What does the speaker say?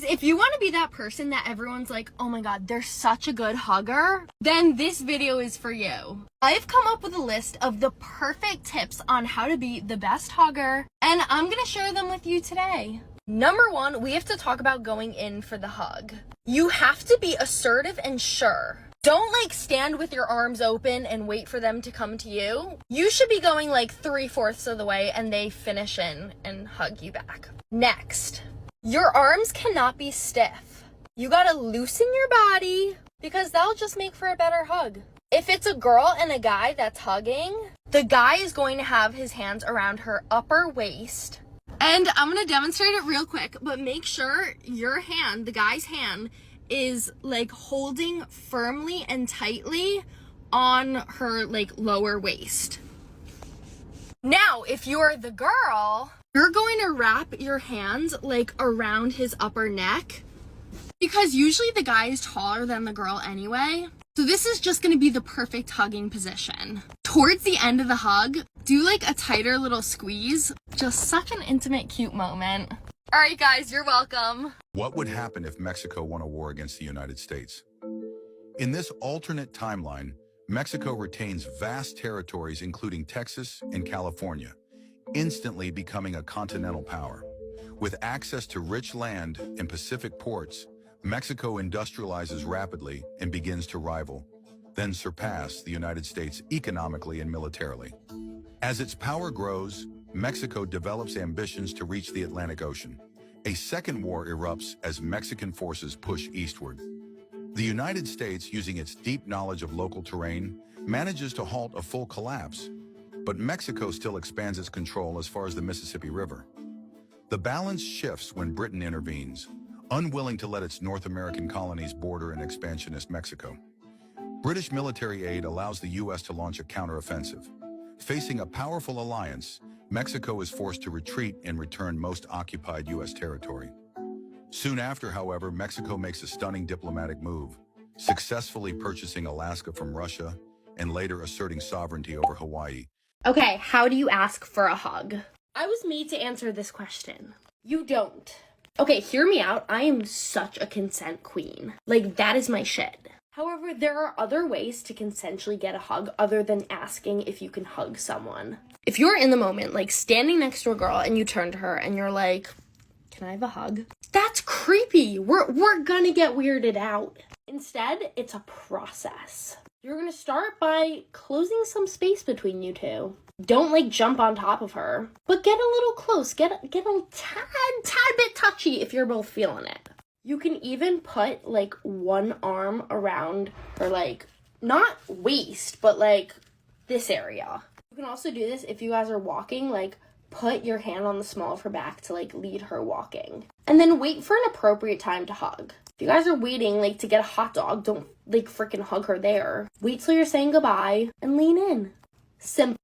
if you want to be that person that everyone's like, oh my god, they're such a good hugger, then this video is for you. I've come up with a list of the perfect tips on how to be the best hugger, and I'm gonna share them with you today. Number one, we have to talk about going in for the hug. You have to be assertive and sure. Don't like stand with your arms open and wait for them to come to you. You should be going like 3/4 of the way and they finish in and hug you back. Next, your arms cannot be stiff. You gotta loosen your body because that'll just make for a better hug. If it's a girl and a guy that's hugging, the guy is going to have his hands around her upper waist. And I'm gonna demonstrate it real quick, but make sure your hand, the guy's hand, is like holding firmly and tightly on her like lower waist. Now, if you're the girl, you're going to wrap your hands like around his upper neck because usually the guy is taller than the girl anyway. So this is just going to be the perfect hugging position. Towards the end of the hug, do like a tighter little squeeze. Just such an intimate, cute moment. All right, guys, you're welcome. What would happen if Mexico won a war against the United States? In this alternate timeline, Mexico retains vast territories including Texas and California, instantly becoming a continental power. With access to rich land and Pacific ports, Mexico industrializes rapidly and begins to rival, then surpass the United States economically and militarily. As its power grows, Mexico develops ambitions to reach the Atlantic Ocean. A second war erupts as Mexican forces push eastward. The United States, using its deep knowledge of local terrain, manages to halt a full collapse, but Mexico still expands its control as far as the Mississippi River. The balance shifts when Britain intervenes, unwilling to let its North American colonies border an expansionist Mexico. British military aid allows the U.S. to launch a counteroffensive. Facing a powerful alliance, Mexico is forced to retreat and return most occupied U.S. territory. Soon after, however, Mexico makes a stunning diplomatic move, successfully purchasing Alaska from Russia and later asserting sovereignty over Hawaii. Okay, how do you ask for a hug? I was made to answer this question. You don't. Okay, hear me out. I am such a consent queen. Like, that is my shit. However, there are other ways to consensually get a hug other than asking if you can hug someone. If you're in the moment, like standing next to a girl and you turn to her and you're like, can I have a hug? That's creepy. We're gonna get weirded out. Instead, it's a process. You're gonna start by closing some space between you two. Don't like jump on top of her, but get a little close. Get a tad bit touchy if you're both feeling it. You can even put like one arm around her, like not waist, but like this area. You can also do this if you guys are walking, like put your hand on the small of her back to like lead her walking. And then wait for an appropriate time to hug. If you guys are waiting like to get a hot dog, don't like freaking hug her there. Wait till you're saying goodbye and lean in. Simple.